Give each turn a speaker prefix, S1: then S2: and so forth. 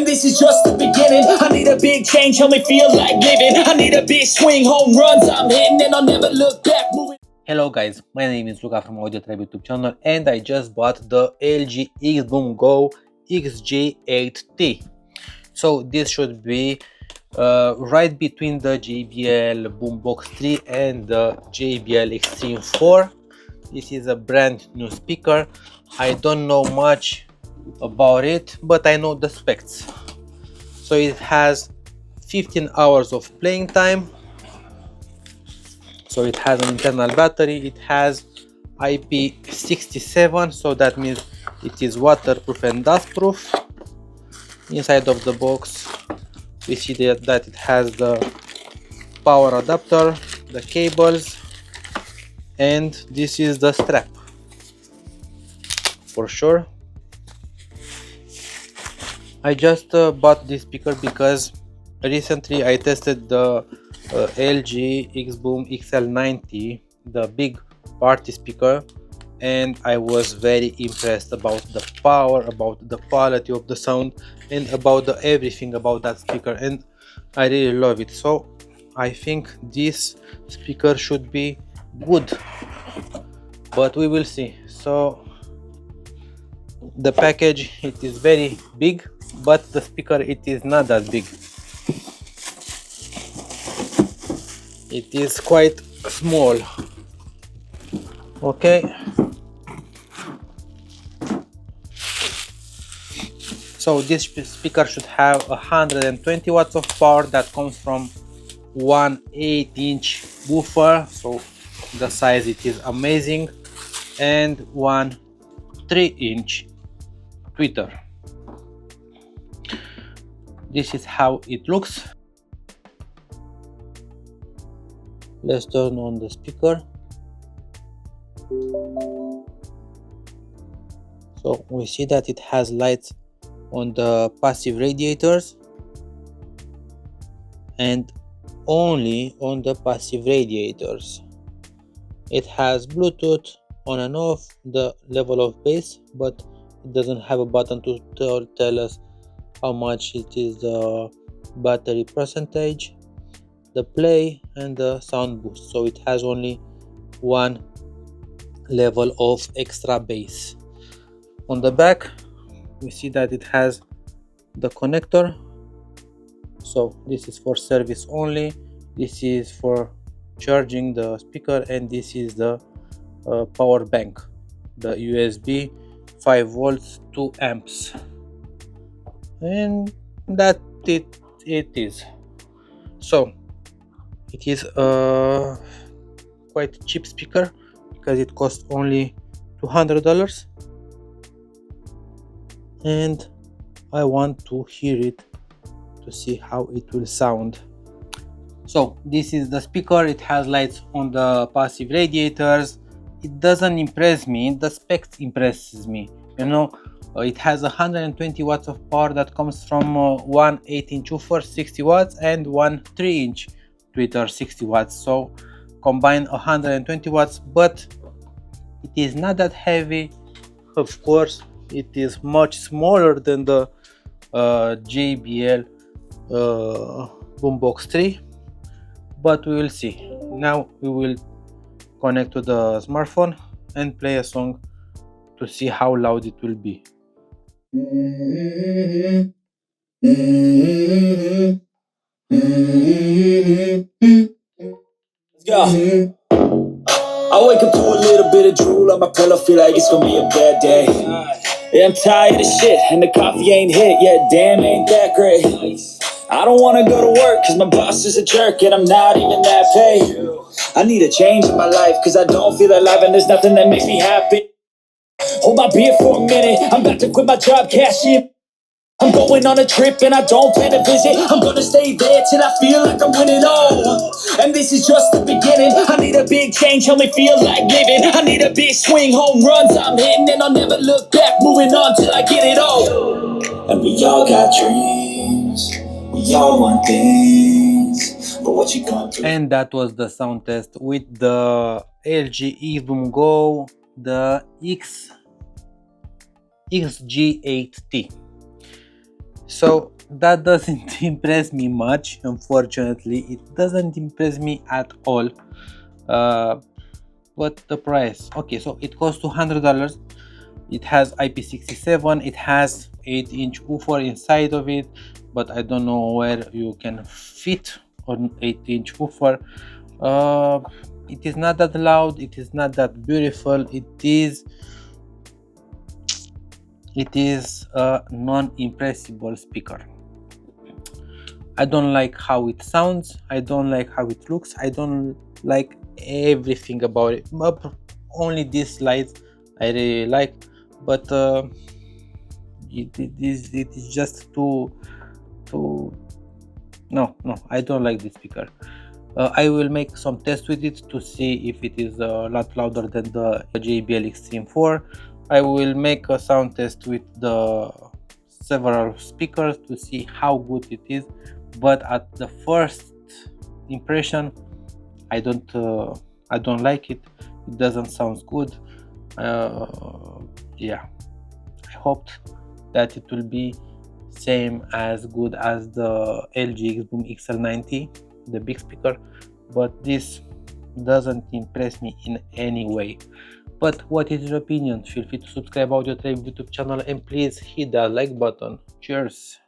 S1: this is just the beginning. I need a big change, help me feel like living. I need a big swing, home runs I'm hitting, and I'll never look back.
S2: Hello guys, my name is Luca from AudioTribe YouTube channel, and I just bought the LG Xboom XG8T. So this should be right between the JBL Boombox 3 and the JBL Extreme 4. This is a brand new speaker. I don't know much about it, but I know the specs. So it has 15 hours of playing time. So it has an internal battery, it has IP67, so that means it is waterproof and dustproof. Inside of the box we see that it has the power adapter, the cables, and this is the strap for sure. I just bought this speaker because recently I tested the LG Xboom XL90, the big party speaker, and I was very impressed about the power, about the quality of the sound, and about the everything about that speaker, and I really love it. So I think this speaker should be good, but we will see. So the package, it is very big, but the speaker, it is not that big. It is quite small. Okay, so this speaker should have 120 watts of power that comes from one 8-inch woofer, so the size, it is amazing, and one 3-inch tweeter. This is how it looks. Let's turn on the speaker. So we see that it has lights on the passive radiators, and only on the passive radiators. It has Bluetooth on and off, the level of bass, but it doesn't have a button to tell us how much it is the battery percentage, the play, and the sound boost. So it has only one level of extra bass. On the back we see that it has the connector, so this is for service only, this is for charging the speaker, and this is the power bank, the USB 5 volts 2 amps, and that it is. So it is a quite cheap speaker because it costs only $200, and I want to hear it to see how it will sound. So this is the speaker. It has lights on the passive radiators. It doesn't impress me, the specs impresses me, you know. It has 120 watts of power that comes from one 8-inch woofer 60 watts and one 3-inch tweeter 60 watts, so combined 120 watts, but it is not that heavy. Of course it is much smaller than the JBL Boombox 3, but we will see. Now we will connect to the smartphone and play a song to see how loud it will be.
S1: Let's go. I wake up to a little bit of drool on my pillow, feel like it's gonna be a bad day. Yeah, I'm tired of shit, and the coffee ain't hit yet, damn, ain't that great. I don't wanna go to work, cause my boss is a jerk, and I'm not even that paid. I need a change in my life, cause I don't feel alive, and there's nothing that makes me happy. Hold my beer for a minute, I'm about to quit my job, cash in. I'm going on a trip and I don't plan to visit. I'm gonna stay there till I feel like I'm winning all. And this is just the beginning. I need a big change, help me feel like living. I need a big swing, home runs I'm hitting, and I'll never look back, moving on till I get it all. And we all got dreams, we all want things, but what you gonna do?
S2: And that was the sound test with the LG Xboom Go, the XG8T. So that doesn't impress me much. Unfortunately, it doesn't impress me at all. But the price, okay, so it costs $200. It has IP67, it has 8-inch woofer inside of it, but I don't know where you can fit an 8-inch woofer. It is not that loud, it is not that beautiful, it is a non-impressible speaker. I don't like how it sounds, I don't like how it looks, I don't like everything about it. Only these slides I really like, but it is just too no, I don't like this speaker. I will make some tests with it to see if it is a lot louder than the JBL Extreme 4. I will make a sound test with the several speakers to see how good it is, but at the first impression I don't like it. It doesn't sound good. Yeah, I hoped that it will be same as good as the LG Xboom XL9T, the big speaker, but this doesn't impress me in any way. But what is your opinion? Feel free to subscribe AudioTribe YouTube channel and please hit that like button. Cheers!